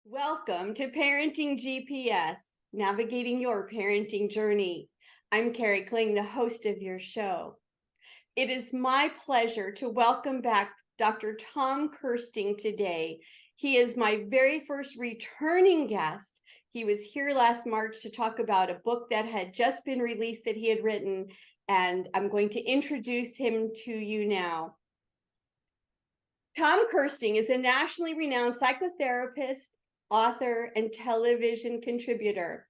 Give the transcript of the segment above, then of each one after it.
Welcome to Parenting GPS, navigating your parenting journey. I'm Kari Kling, the host of your show. It is my pleasure to welcome back Dr. Tom Kersting today. He is my very first returning guest. He was here last March to talk about a book that had just been released that he had written, and I'm going to introduce him to you now. Tom Kersting is a nationally renowned psychotherapist, author, and television contributor.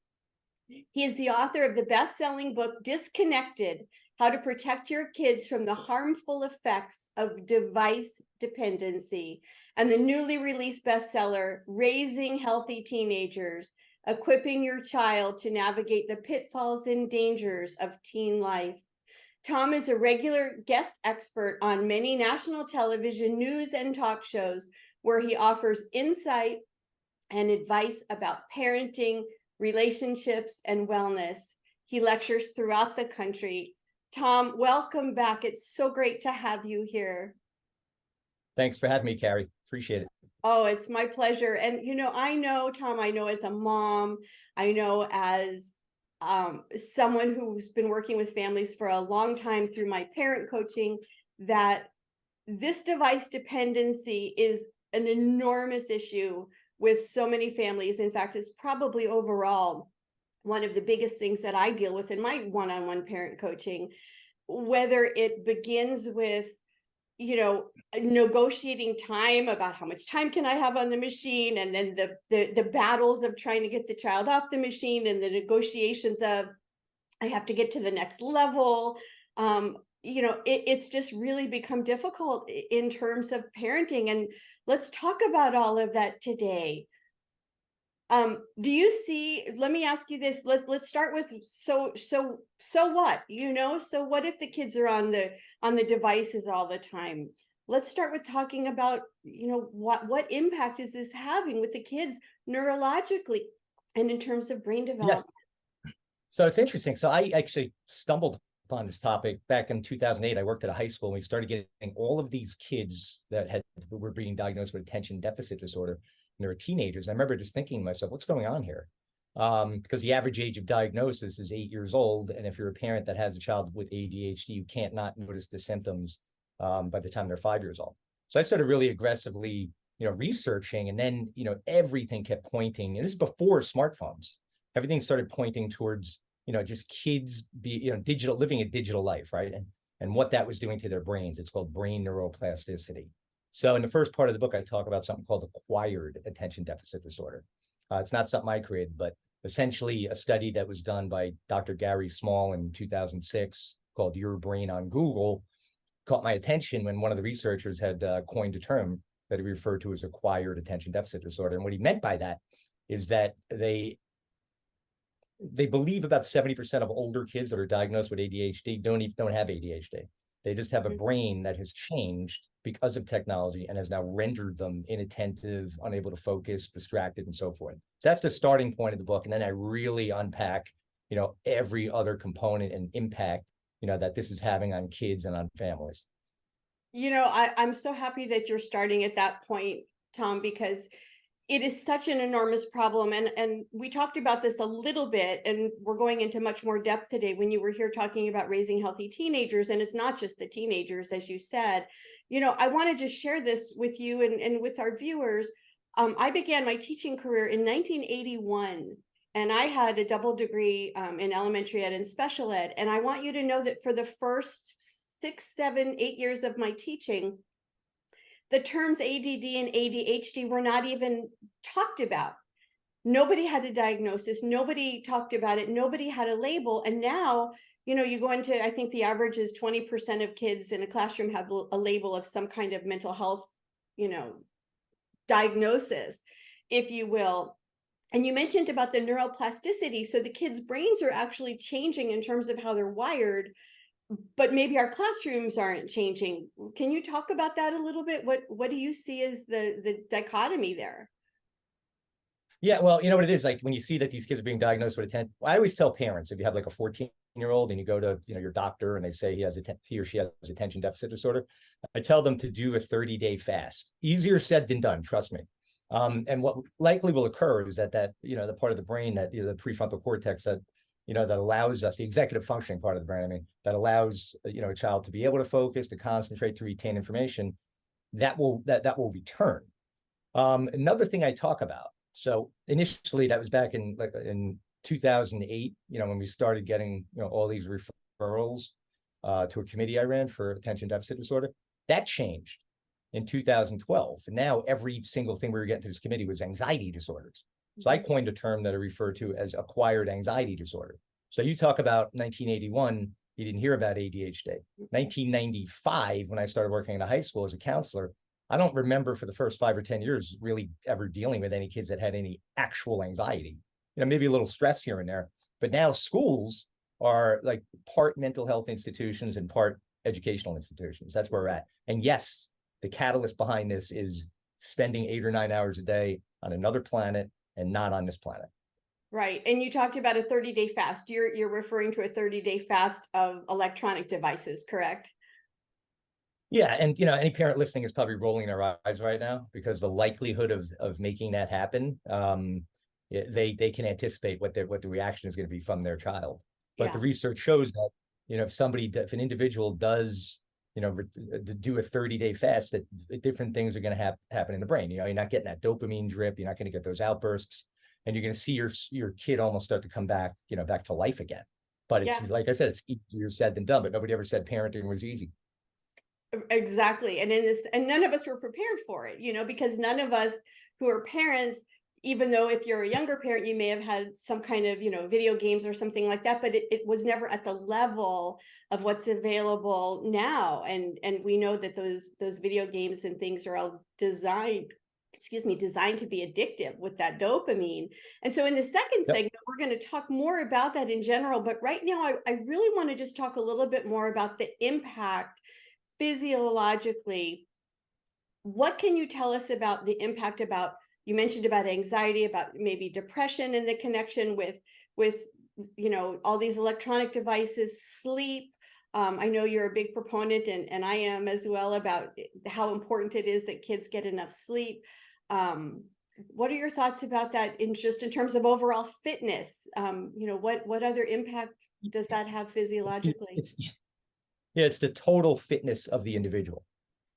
He is the author of the best-selling book, Disconnected: How to Protect Your Kids from the Harmful Effects of Device Dependency, and the newly released bestseller, Raising Healthy Teenagers: Equipping Your Child to Navigate the Pitfalls and Dangers of Teen Life. Tom is a regular guest expert on many national television news and talk shows where he offers insight and advice about parenting, relationships, and wellness. He lectures throughout the country. Tom, welcome back. It's so great to have you here. Thanks for having me, Kari. Appreciate it. Oh, it's my pleasure. And, I know, Tom, I know as a mom, I know as someone who's been working with families for a long time through my parent coaching, that this device dependency is an enormous issue with so many families. In fact, it's probably overall one of the biggest things that I deal with in my one-on-one parent coaching, whether it begins with negotiating time about how much time can I have on the machine, and then the battles of trying to get the child off the machine, and the negotiations of I have to get to the next level. It's just really become difficult in terms of parenting, and let's talk about all of that today. Do you see, let me ask you this, let's start with so what, so what if the kids are on the devices all the time? Let's start with talking about, what impact is this having with the kids neurologically and in terms of brain development? Yes. So it's interesting. So I actually stumbled upon this topic back in 2008. I worked at a high school and we started getting all of these kids that were being diagnosed with attention deficit disorder, and they were teenagers. I remember just thinking to myself, what's going on here? Because the average age of diagnosis is 8 years old. And if you're a parent that has a child with ADHD, you can't not notice the symptoms by the time they're 5 years old. So I started really aggressively, researching, and then, everything kept pointing, and this is before smartphones. Everything started pointing towards, just kids living a digital life, right? And what that was doing to their brains. It's called brain neuroplasticity. So in the first part of the book, I talk about something called acquired attention deficit disorder. It's not something I created, but essentially a study that was done by Dr. Gary Small in 2006 called Your Brain on Google caught my attention when one of the researchers had coined a term that he referred to as acquired attention deficit disorder. And what he meant by that is that they believe about 70% of older kids that are diagnosed with ADHD don't have ADHD. They just have a brain that has changed because of technology and has now rendered them inattentive, unable to focus, distracted, and so forth. So that's the starting point of the book. And then I really unpack, every other component and impact, that this is having on kids and on families. I'm so happy that you're starting at that point, Tom, because it is such an enormous problem. And we talked about this a little bit, and we're going into much more depth today when you were here talking about raising healthy teenagers. And it's not just the teenagers, as you said. I want to just share this with you and with our viewers. I began my teaching career in 1981. And I had a double degree in elementary ed and special ed. And I want you to know that for the first 6, 7, 8 years of my teaching, the terms ADD and ADHD were not even talked about. Nobody had a diagnosis. Nobody talked about it. Nobody had a label. And now, you go into, I think the average is 20% of kids in a classroom have a label of some kind of mental health, diagnosis, if you will. And you mentioned about the neuroplasticity. So the kids' brains are actually changing in terms of how they're wired, but maybe our classrooms aren't changing. Can you talk about that a little bit? What do you see as the dichotomy there? Yeah, well, you know what it is, like when you see that these kids are being diagnosed with attention, I always tell parents, if you have like a 14-year-old and you go to, your doctor and they say he or she has attention deficit disorder, I tell them to do a 30-day fast. Easier said than done, trust me. And what likely will occur is that the part of the brain that, the prefrontal cortex that, that allows us, the executive functioning part of the brain, I mean, that allows, a child to be able to focus, to concentrate, to retain information, that will return. Another thing I talk about, so initially that was back in 2008, when we started getting, all these referrals to a committee I ran for attention deficit disorder. That changed in 2012. And now every single thing we were getting to this committee was anxiety disorders. So I coined a term that I refer to as acquired anxiety disorder. So you talk about 1981, you didn't hear about ADHD. 1995, when I started working in a high school as a counselor, I don't remember for the first 5 or 10 years really ever dealing with any kids that had any actual anxiety, maybe a little stress here and there. But now schools are like part mental health institutions and part educational institutions. That's where we're at. And yes, the catalyst behind this is spending 8 or 9 hours a day on another planet and not on this planet. Right. And you talked about a 30-day fast. You're referring to a 30-day fast of electronic devices, correct? Yeah. And, any parent listening is probably rolling their eyes right now because the likelihood of making that happen, they can anticipate what the reaction is going to be from their child. But the research shows that, if an individual does, do a 30-day fast, that different things are going to happen in the brain. You're not getting that dopamine drip. You're not going to get those outbursts, and you're going to see your kid almost start to come back, back to life again. But it's like I said, it's easier said than done. But nobody ever said parenting was easy. Exactly. And none of us were prepared for it, because none of us who are parents, even though if you're a younger parent, you may have had some kind of, video games or something like that, but it was never at the level of what's available now. And we know that those video games and things are all designed to be addictive with that dopamine. And so in the second segment, we're going to talk more about that in general. But right now, I really want to just talk a little bit more about the impact physiologically. What can you tell us about the impact you mentioned about anxiety, about maybe depression and the connection with all these electronic devices, sleep. I know you're a big proponent, and I am as well, about how important it is that kids get enough sleep. What are your thoughts about that in terms of overall fitness? What other impact does that have physiologically? It's the total fitness of the individual,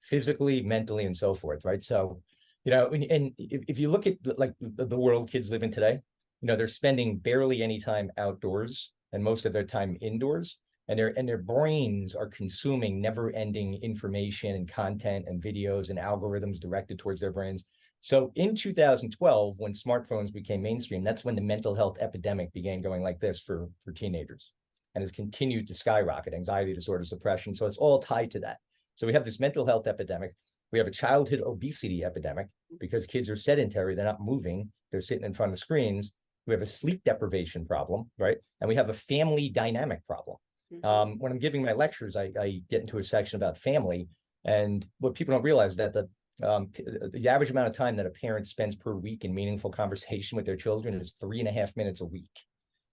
physically, mentally, and so forth, right? So, and if you look at like the world kids live in today, they're spending barely any time outdoors and most of their time indoors, and their brains are consuming never-ending information and content and videos and algorithms directed towards their brains. So in 2012, when smartphones became mainstream, that's when the mental health epidemic began going like this for teenagers, and has continued to skyrocket: anxiety disorders, depression. So it's all tied to that. So we have this mental health epidemic. We have a childhood obesity epidemic because kids are sedentary. They're not moving. They're sitting in front of screens. We have a sleep deprivation problem, right? And we have a family dynamic problem. When I'm giving my lectures, I get into a section about family. And what people don't realize is that the average amount of time that a parent spends per week in meaningful conversation with their children is 3.5 minutes a week,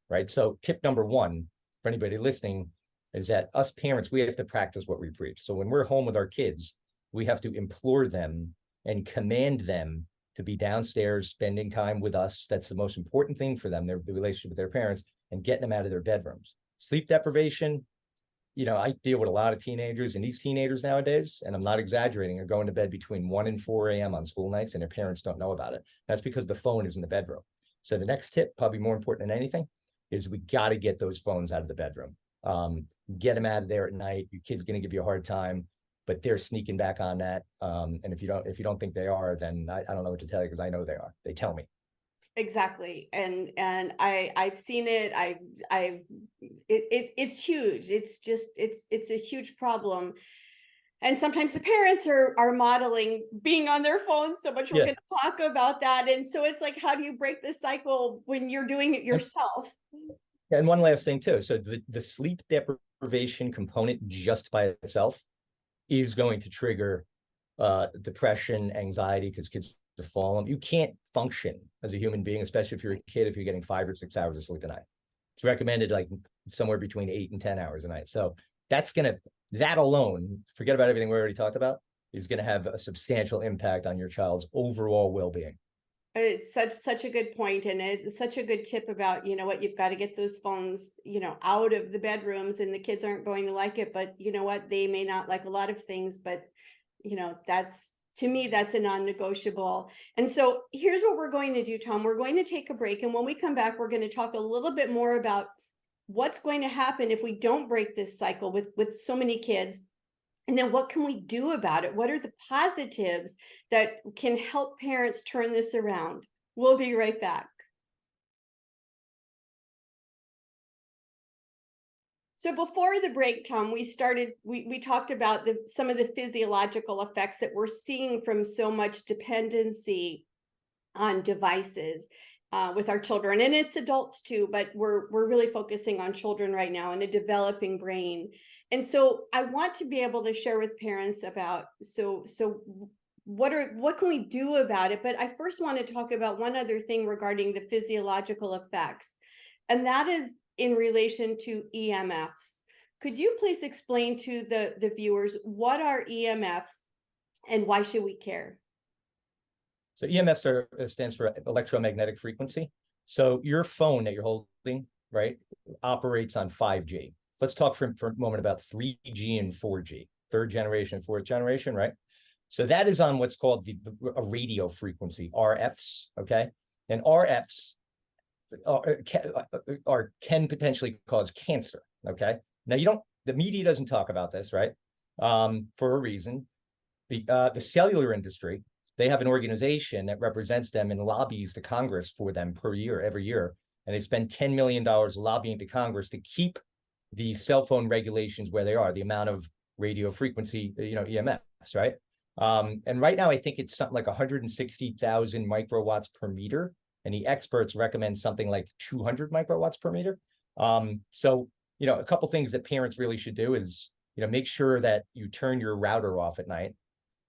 right? So tip number one for anybody listening is that us parents, we have to practice what we preach. So when we're home with our kids, we have to implore them and command them to be downstairs, spending time with us. That's the most important thing for them, the relationship with their parents, and getting them out of their bedrooms. Sleep deprivation, I deal with a lot of teenagers, and these teenagers nowadays, and I'm not exaggerating, are going to bed between 1 and 4 a.m. on school nights, and their parents don't know about it. That's because the phone is in the bedroom. So the next tip, probably more important than anything, is we got to get those phones out of the bedroom. Get them out of there at night. Your kid's going to give you a hard time, but they're sneaking back on that. And if you don't think they are, then I don't know what to tell you, because I know they are. They tell me. Exactly. And I've seen it. It's huge. It's a huge problem. And sometimes the parents are modeling being on their phones so much. We're going to talk about that. And so it's like, how do you break the cycle when you're doing it yourself? And one last thing too. So the sleep deprivation component just by itself is going to trigger depression, anxiety, because kids are falling. You can't function as a human being, especially if you're a kid, if you're getting 5 or 6 hours of sleep a night. It's recommended like somewhere between 8 and 10 hours a night. So that alone, forget about everything we already talked about, is going to have a substantial impact on your child's overall well-being. It's such a good point, and it's such a good tip about, you know what, you've got to get those phones, you know, out of the bedrooms, and the kids aren't going to like it, but you know what, they may not like a lot of things, but you know, that's, to me, that's a non-negotiable. And so here's what we're going to do, Tom. We're going to take a break, and when we come back, we're going to talk a little bit more about what's going to happen if we don't break this cycle with so many kids. And then what can we do about it? What are the positives that can help parents turn this around? We'll be right back. So before the break, Tom, we talked about some of the physiological effects that we're seeing from so much dependency on devices with our children, and it's adults too, but we're really focusing on children right now and a developing brain. And so I want to be able to share with parents about, what can we do about it? But I first want to talk about one other thing regarding the physiological effects, and that is in relation to EMFs. Could you please explain to the viewers what are EMFs and why should we care? So EMFs stands for electromagnetic frequency. So your phone that you're holding, right, operates on 5G. Let's talk for a moment about 3G and 4G, third generation, fourth generation, right? So that is on what's called a radio frequency, RFs, okay? And RFs can potentially cause cancer, okay? Now, the media doesn't talk about this, right? For a reason. The cellular industry, they have an organization that represents them and lobbies to Congress for them every year. And they spend $10 million lobbying to Congress to keep the cell phone regulations where they are, the amount of radio frequency, EMFs, right? And right now, I think it's something like 160,000 microwatts per meter. And the experts recommend something like 200 microwatts per meter. So, a couple things that parents really should do is, make sure that you turn your router off at night.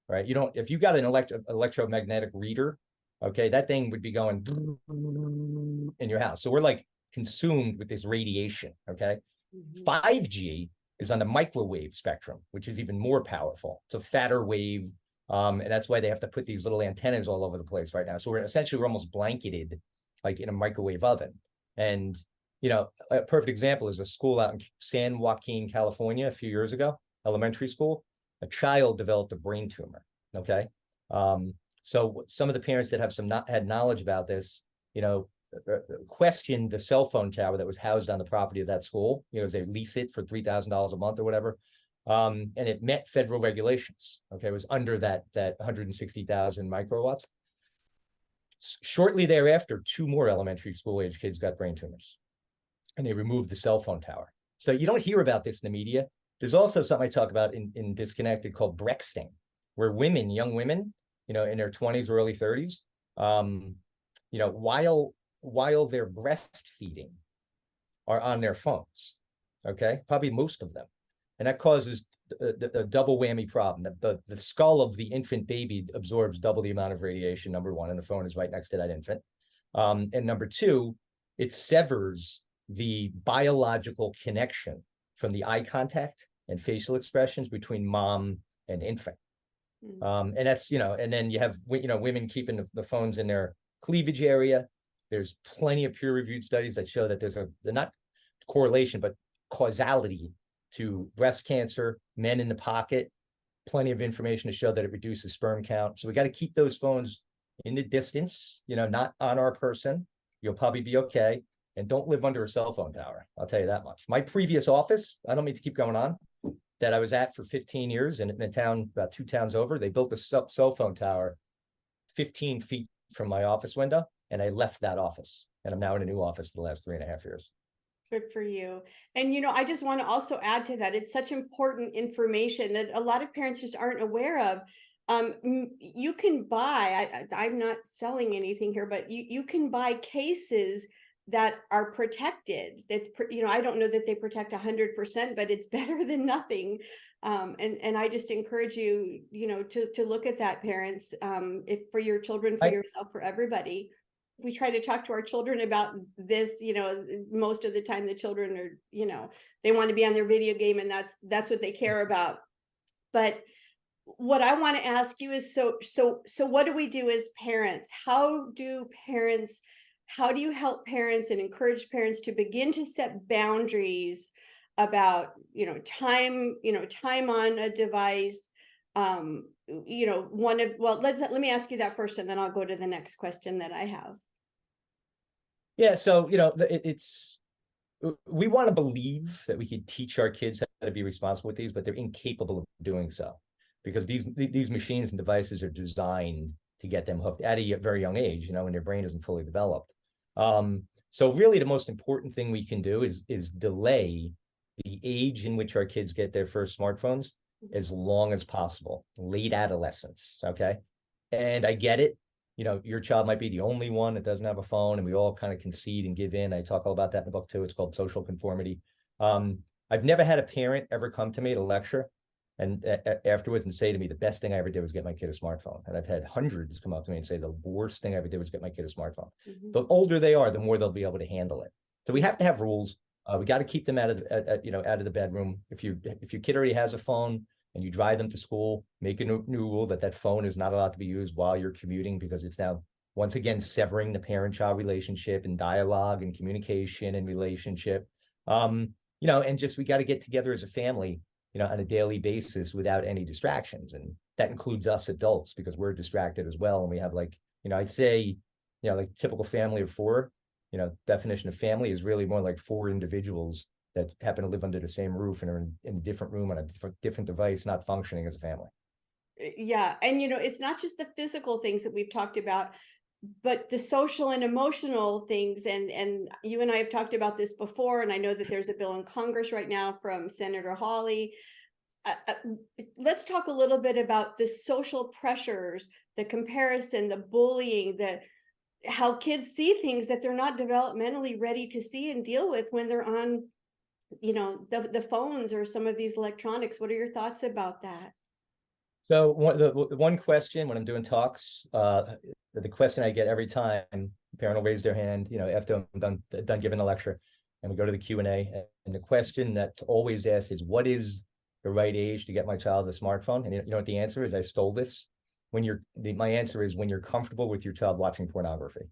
Right. If you got an electromagnetic reader, okay, that thing would be going in your house. So we're like consumed with this radiation. Okay. 5G is on the microwave spectrum, which is even more powerful. It's a fatter wave. And that's why they have to put these little antennas all over the place right now. So we're almost blanketed like in a microwave oven. And, a perfect example is a school out in San Joaquin, California, a few years ago, elementary school. A child developed a brain tumor. Okay. So some of the parents that had knowledge about this, questioned the cell phone tower that was housed on the property of that school. They lease it for $3,000 a month or whatever. And it met federal regulations. Okay. It was under that 160,000 microwatts. Shortly thereafter, 2 more elementary school age kids got brain tumors, and they removed the cell phone tower. So you don't hear about this in the media. There's also something I talk about in Disconnected called Brexting, where young women, in their 20s or early 30s, while they're breastfeeding, are on their phones. Okay, probably most of them, and that causes a double whammy problem. The skull of the infant baby absorbs double the amount of radiation. Number one, and the phone is right next to that infant. And number two, it severs the biological connection from the eye contact and facial expressions between mom and infant. And that's, and then you have, women keeping the phones in their cleavage area. There's plenty of peer-reviewed studies that show that they're not correlation, but causality to breast cancer, men in the pocket, plenty of information to show that it reduces sperm count. So we got to keep those phones in the distance, not on our person. You'll probably be okay. And don't live under a cell phone tower. I'll tell you that much. My previous office, I don't mean to keep going on, that I was at for 15 years in a town about 2 towns over, they built a cell phone tower 15 feet from my office window, and I left that office. And I'm now in a new office for the last 3.5 years. Good for you. And, I just want to also add to that, it's such important information that a lot of parents just aren't aware of. You can buy, I'm not selling anything here, but you can buy cases that are protected. That's, I don't know that they protect 100%, but it's better than nothing. And I just encourage you, to look at that, parents, if for your children, for yourself, for everybody. We try to talk to our children about this, most of the time the children are, they want to be on their video game, and that's what they care about. But what I want to ask you is, so what do we do as parents? How do you help parents and encourage parents to begin to set boundaries about, time on a device? Let me ask you that first, and then I'll go to the next question that I have. Yeah, so it's we want to believe that we could teach our kids how to be responsible with these, but they're incapable of doing so because these machines and devices are designed to get them hooked at a very young age, when their brain isn't fully developed. So really the most important thing we can do is delay the age in which our kids get their first smartphones as long as possible, late adolescence, okay? And I get it. Your child might be the only one that doesn't have a phone, and we all kind of concede and give in. I talk all about that in the book too. It's called social conformity. I've never had a parent ever come to me at a lecture and afterwards and say to me, the best thing I ever did was get my kid a smartphone. And I've had hundreds come up to me and say, the worst thing I ever did was get my kid a smartphone. Mm-hmm. The older they are, the more they'll be able to handle it. So we have to have rules. We got to keep them out of the bedroom. If your kid already has a phone, and you drive them to school, make a new rule that phone is not allowed to be used while you're commuting, because it's now, once again, severing the parent-child relationship and dialogue and communication and relationship. And just, we got to get together as a family, on a daily basis without any distractions. And that includes us adults, because we're distracted as well. And we have I'd say, like typical family of four, definition of family is really more like four individuals that happen to live under the same roof and are in a different room on a different device, not functioning as a family. Yeah. And, it's not just the physical things that we've talked about, but the social and emotional things. And you and I have talked about this before. And I know that there's a bill in Congress right now from Senator Hawley. Let's talk a little bit about the social pressures, the comparison, the bullying, how kids see things that they're not developmentally ready to see and deal with when they're on the phones or some of these electronics. What are your thoughts about that? So the one question when I'm doing talks, the question I get every time, a parent will raise their hand, after I'm done giving the lecture, and we go to the Q&A, and the question that's always asked is, what is the right age to get my child a smartphone? And you know what the answer is? I stole this. My answer is when you're comfortable with your child watching pornography,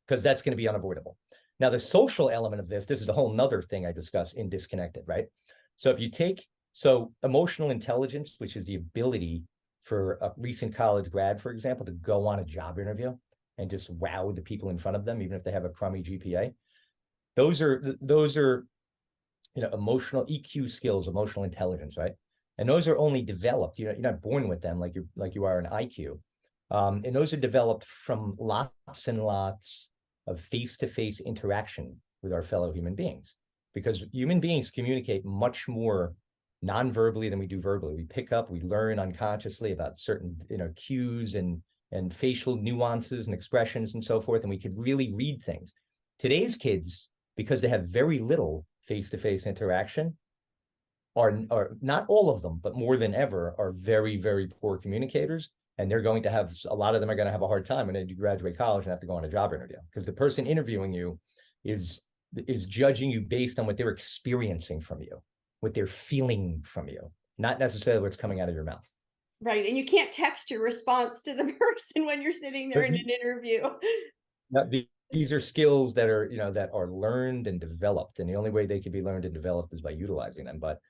because that's going to be unavoidable. Now, the social element of this is a whole nother thing I discuss in Disconnected, right? So if you take, emotional intelligence, which is the ability for a recent college grad, for example, to go on a job interview and just wow the people in front of them, even if they have a crummy GPA, those are emotional EQ skills, emotional intelligence, right? And those are only developed, you're not born with them like you are an IQ. And those are developed from lots and lots of face-to-face interaction with our fellow human beings, because human beings communicate much more non-verbally than we do verbally. We pick up, we learn unconsciously about certain cues and facial nuances and expressions and so forth, and we could really read things. Today's kids, because they have very little face-to-face interaction, are not all of them, but more than ever, are very, very poor communicators. And they're going to have, a lot of them are going to have a hard time when they graduate college and have to go on a job interview, because the person interviewing you is judging you based on what they're experiencing from you, what they're feeling from you, not necessarily what's coming out of your mouth. Right. And you can't text your response to the person when you're sitting there in an interview. Now, these are skills that are, that are learned and developed. And the only way they can be learned and developed is by utilizing them. But,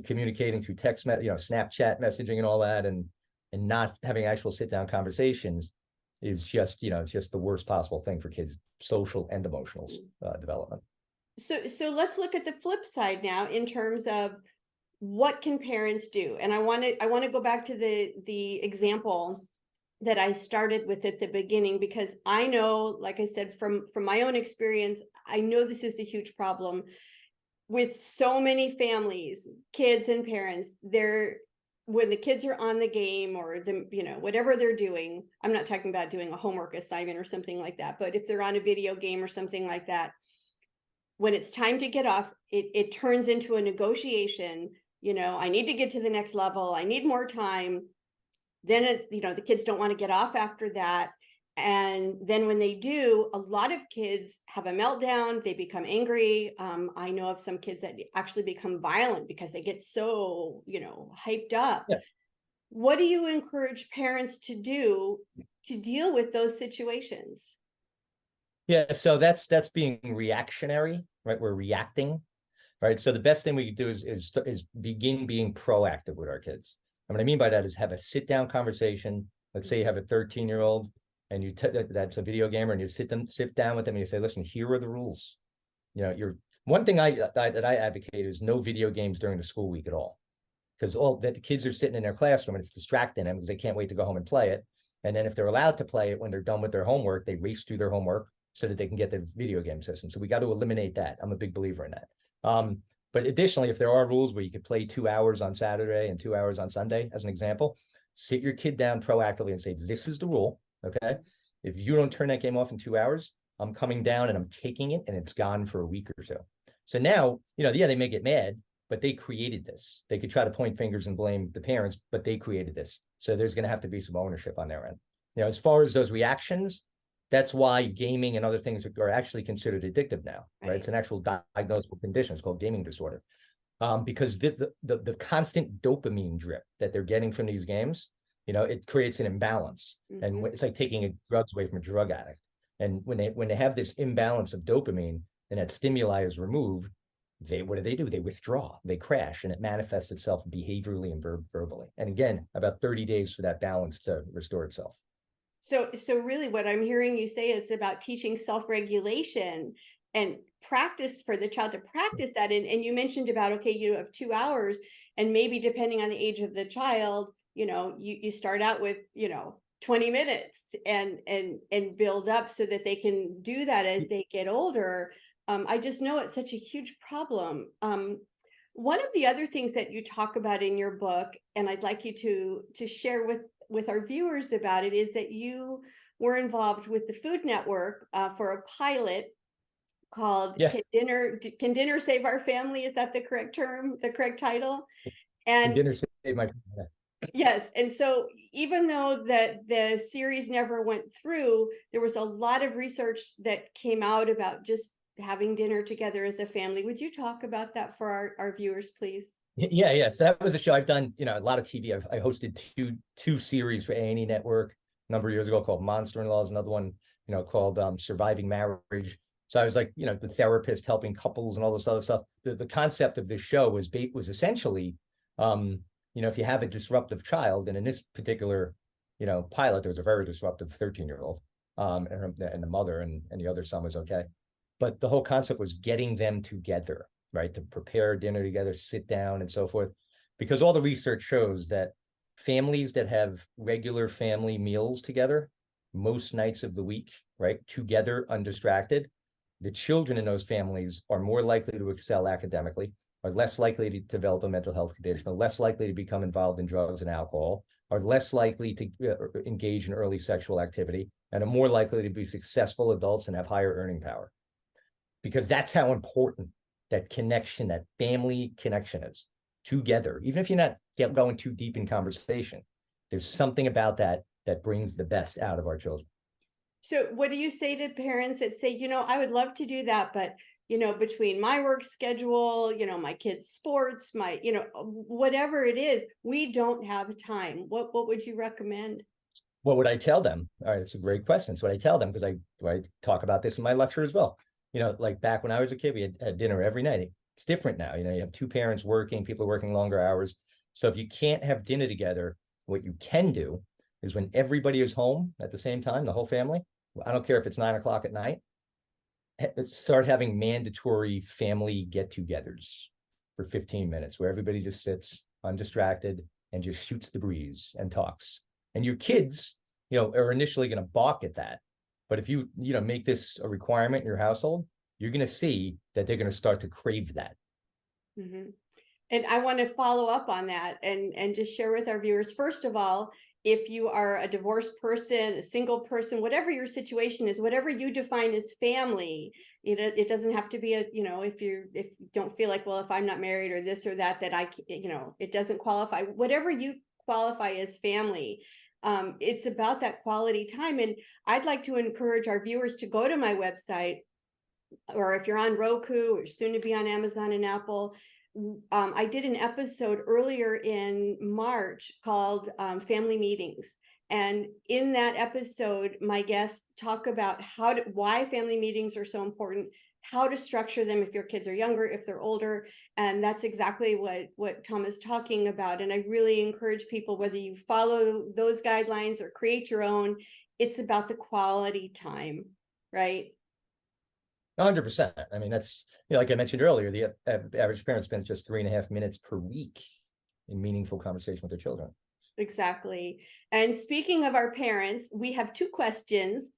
communicating through text, Snapchat messaging and all that, and not having actual sit-down conversations is just, just the worst possible thing for kids' social and emotional development. So let's look at the flip side now in terms of what can parents do? And I want to go back to the example that I started with at the beginning, because I know, like I said, from my own experience, I know this is a huge problem with so many families, kids and parents. When the kids are on the game or whatever they're doing, I'm not talking about doing a homework assignment or something like that, but if they're on a video game or something like that, when it's time to get off, it turns into a negotiation. I need to get to the next level. I need more time. Then, the kids don't want to get off after that. And then when they do, a lot of kids have a meltdown, they become angry. I know of some kids that actually become violent because they get so, hyped up. Yeah. What do you encourage parents to do to deal with those situations? Yeah, so that's being reactionary, right? We're reacting, right? So the best thing we can do is begin being proactive with our kids. And what I mean by that is have a sit down conversation. Let's say you have a 13-year-old and that's a video gamer, and you sit down with them and you say, listen, here are the rules. You're one thing that I advocate is no video games during the school week at all, because all that the kids are sitting in their classroom and it's distracting them because they can't wait to go home and play it. And then if they're allowed to play it when they're done with their homework, they race through their homework so that they can get the video game system. So we got to eliminate that. I'm a big believer in that. But additionally, if there are rules where you could play 2 hours on Saturday and 2 hours on Sunday, as an example, sit your kid down proactively and say, this is the rule. Okay. If you don't turn that game off in 2 hours, I'm coming down and I'm taking it and it's gone for a week or so. So now, yeah, they may get mad, but they created this. They could try to point fingers and blame the parents, but they created this. So there's going to have to be some ownership on their end. As far as those reactions, that's why gaming and other things are actually considered addictive now, right? It's an actual diagnosable condition. It's called gaming disorder. Because the constant dopamine drip that they're getting from these games, it creates an imbalance. And it's like taking drugs away from a drug addict. And when they have this imbalance of dopamine and that stimuli is removed, what do? They withdraw, they crash, and it manifests itself behaviorally and verbally. And again, about 30 days for that balance to restore itself. So really what I'm hearing you say is about teaching self-regulation and practice for the child to practice that. And you mentioned about, okay, you have 2 hours, and maybe depending on the age of the child, you start out with, 20 minutes and build up so that they can do that as they get older. I just know it's such a huge problem. One of the other things that you talk about in your book, and I'd like you to share with our viewers about it, is that you were involved with the Food Network for a pilot called Can Dinner Save Our Family? Is that the correct term, the correct title? And dinner saved my yes. And so even though that the series never went through, there was a lot of research that came out about just having dinner together as a family. Would you talk about that for our viewers, please? Yeah. So that was a show I've done, a lot of TV. I hosted two series for A&E Network a number of years ago called Monster in Laws, another one, called Surviving Marriage. So I was like, the therapist helping couples and all this other stuff. The concept of this show was essentially, if you have a disruptive child, and in this particular, pilot, there was a very disruptive 13-year-old, and the mother and the other son was okay. But the whole concept was getting them together, right? To prepare dinner together, sit down and so forth. Because all the research shows that families that have regular family meals together, most nights of the week, right? Together, undistracted, the children in those families are more likely to excel academically, are less likely to develop a mental health condition, are less likely to become involved in drugs and alcohol, are less likely to engage in early sexual activity, and are more likely to be successful adults and have higher earning power. Because that's how important that connection, that family connection is together. Even if you're not going too deep in conversation, there's something about that brings the best out of our children. So what do you say to parents that say, I would love to do that, but, between my work schedule, my kids' sports, my, whatever it is, we don't have time. What would you recommend? What would I tell them? All right, it's a great question. So what I tell them, because I talk about this in my lecture as well. Like back when I was a kid, we had dinner every night. It's different now. You have two parents working, people are working longer hours. So if you can't have dinner together, what you can do is when everybody is home at the same time, the whole family, I don't care if it's 9 o'clock at night, start having mandatory family get-togethers for 15 minutes where everybody just sits undistracted and just shoots the breeze and talks. And your kids, are initially going to balk at that. But if you, make this a requirement in your household, you're going to see that they're going to start to crave that. Mm-hmm. And I want to follow up on that and just share with our viewers, first of all, if you are a divorced person, a single person, whatever your situation is, whatever you define as family, it doesn't have to be if you don't feel like, well, if I'm not married or this or that, that it doesn't qualify, whatever you qualify as family. It's about that quality time. And I'd like to encourage our viewers to go to my website, or if you're on Roku or soon to be on Amazon and Apple. I did an episode earlier in March called Family Meetings. And in that episode, my guests talk about why family meetings are so important, how to structure them if your kids are younger, if they're older. And that's exactly what Tom is talking about. And I really encourage people, whether you follow those guidelines or create your own, it's about the quality time, right? 100%. I mean, that's, like I mentioned earlier, the average parent spends just 3.5 minutes per week in meaningful conversation with their children. Exactly. And speaking of our parents, we have 2 questions.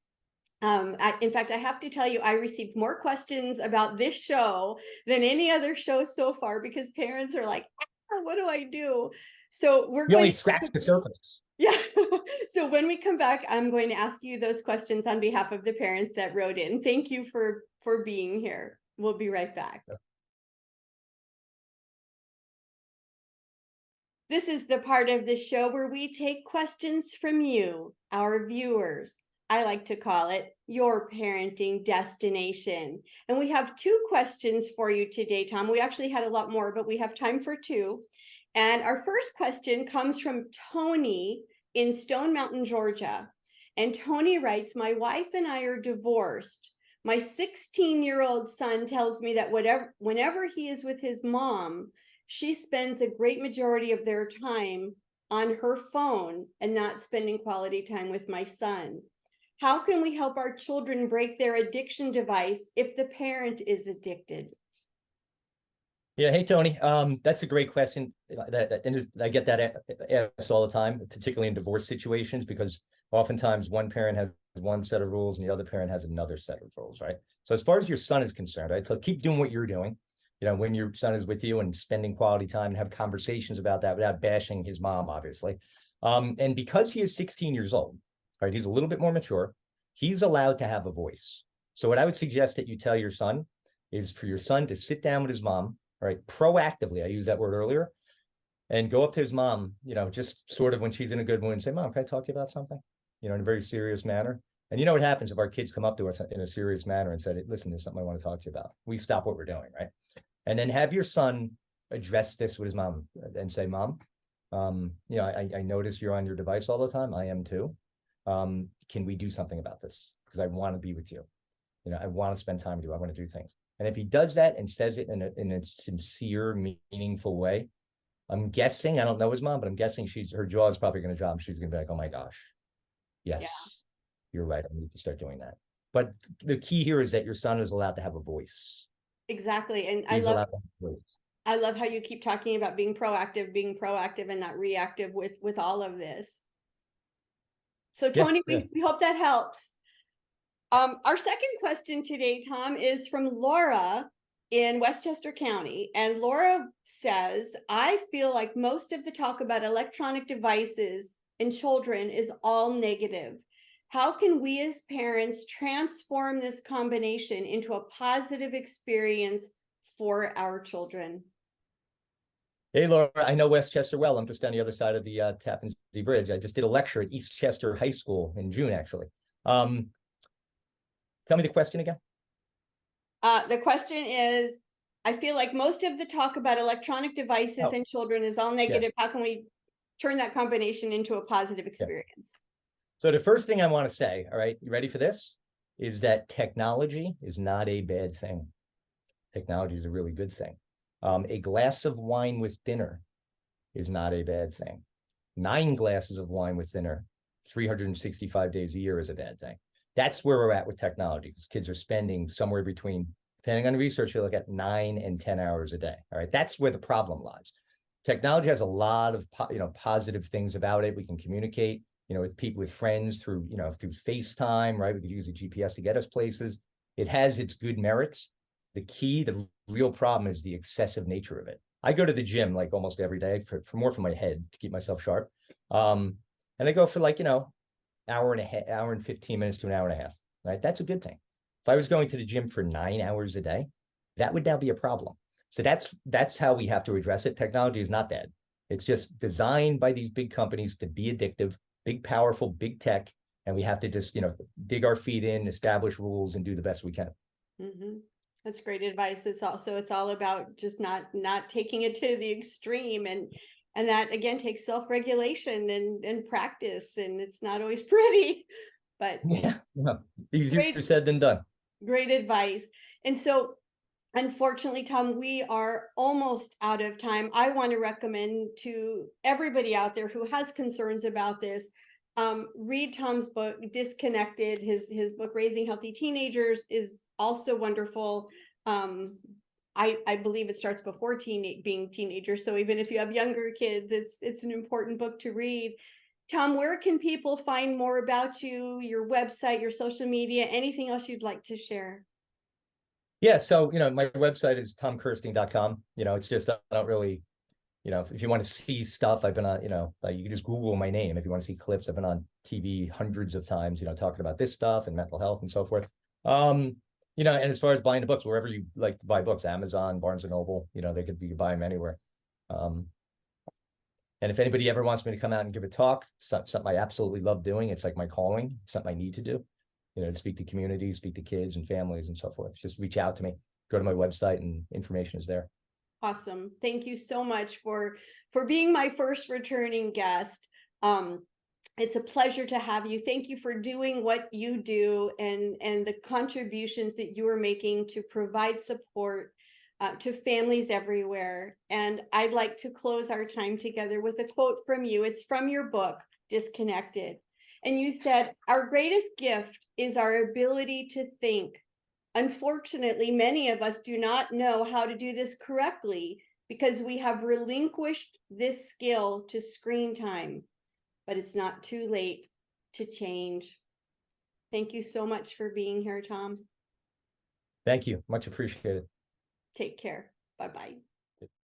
In fact, I have to tell you, I received more questions about this show than any other show so far, because parents are like, what do I do? So we're You going only to scratched the surface. Yeah. So when we come back, I'm going to ask you those questions on behalf of the parents that wrote in. Thank you for being here. We'll be right back. This is the part of the show where we take questions from you, our viewers. I like to call it your parenting destination. And we have 2 questions for you today, Tom. We actually had a lot more, but we have time for 2. And our first question comes from Tony in Stone Mountain, Georgia. And Tony writes, my wife and I are divorced. My 16-year-old son tells me that whenever he is with his mom, she spends a great majority of their time on her phone and not spending quality time with my son. How can we help our children break their addiction device if the parent is addicted? Yeah. Hey, Tony. That's a great question. And I get that asked all the time, particularly in divorce situations, because oftentimes one parent has one set of rules and the other parent has another set of rules, right? So as far as your son is concerned, right, so keep doing what you're doing. When your son is with you and spending quality time, and have conversations about that without bashing his mom, obviously. And because he is 16 years old, right, he's a little bit more mature, he's allowed to have a voice. So what I would suggest that you tell your son is for your son to sit down with his mom, right, proactively, I used that word earlier, and go up to his mom, just sort of when she's in a good mood and say, Mom, can I talk to you about something? In a very serious manner. And you know what happens if our kids come up to us in a serious manner and said, listen, there's something I want to talk to you about. We stop what we're doing, right? And then have your son address this with his mom and say, Mom, I notice you're on your device all the time. I am too. Can we do something about this? Because I want to be with you. I want to spend time with you. I want to do things. And if he does that and says it in a sincere, meaningful way, I'm guessing, I don't know his mom, but I'm guessing her jaw is probably going to drop. She's going to be like, oh my gosh, yes, yeah, you're right. I need to start doing that. But the key here is that your son is allowed to have a voice. Exactly. And I love how you keep talking about being proactive and not reactive with all of this. So Tony, we hope that helps. Our second question today, Tom, is from Laura in Westchester County. And Laura says, I feel like most of the talk about electronic devices in children is all negative. How can we as parents transform this combination into a positive experience for our children? Hey, Laura, I know Westchester well. I'm just on the other side of the Tappan Zee Bridge. I just did a lecture at Eastchester High School in June, actually. Tell me the question again. The question is, I feel like most of the talk about electronic devices in children is all negative. Yeah. How can we turn that combination into a positive experience? Yeah. So the first thing I want to say, all right, you ready for this? Is that technology is not a bad thing. Technology is a really good thing. A glass of wine with dinner is not a bad thing. 9 glasses of wine with dinner, 365 days a year is a bad thing. That's where we're at with technology, because kids are spending somewhere between, depending on the research, you look at 9 and 10 hours a day. All right, that's where the problem lies. Technology has a lot of positive things about it. We can communicate, with people, with friends through FaceTime, right? We could use a GPS to get us places. It has its good merits. The real problem is the excessive nature of it. I go to the gym like almost every day for more for my head, to keep myself sharp. And I go for hour and 15 minutes to an hour and a half, right? That's a good thing. If I was going to the gym for 9 hours a day, that would now be a problem. So that's how we have to address it. Technology is not bad. It's just designed by these big companies to be addictive, big, powerful, big tech, and we have to just, dig our feet in, establish rules, and do the best we can. Mhm. That's great advice. It's all about just not taking it to the extreme, and that again takes self-regulation and practice, and it's not always pretty, but Yeah, easier great, said than done. great advice. And so unfortunately, Tom, we are almost out of time. I want to recommend to everybody out there who has concerns about this, read Tom's book, Disconnected. His book, Raising Healthy Teenagers, is also wonderful. I believe it starts before being teenagers. So even if you have younger kids, it's an important book to read. Tom, where can people find more about you, your website, your social media, anything else you'd like to share? Yeah, so my website is tomkersting.com. It's just, I don't really, if you want to see stuff, I've been on, you can just Google my name if you want to see clips. I've been on TV hundreds of times, talking about this stuff and mental health and so forth. And as far as buying the books, wherever you like to buy books, Amazon, Barnes and Noble, they could be, you buy them anywhere. And if anybody ever wants me to come out and give a talk, it's something I absolutely love doing. It's like my calling, something I need to do. To speak to communities, speak to kids and families and so forth. Just reach out to me, go to my website, and information is there. Awesome. Thank you so much for being my first returning guest. It's a pleasure to have you. Thank you for doing what you do and the contributions that you are making to provide support to families everywhere. And I'd like to close our time together with a quote from you. It's from your book, Disconnected. And you said, "Our greatest gift is our ability to think. Unfortunately, many of us do not know how to do this correctly because we have relinquished this skill to screen time, but it's not too late to change." Thank you so much for being here, Tom. Thank you. Much appreciated. Take care. Bye-bye.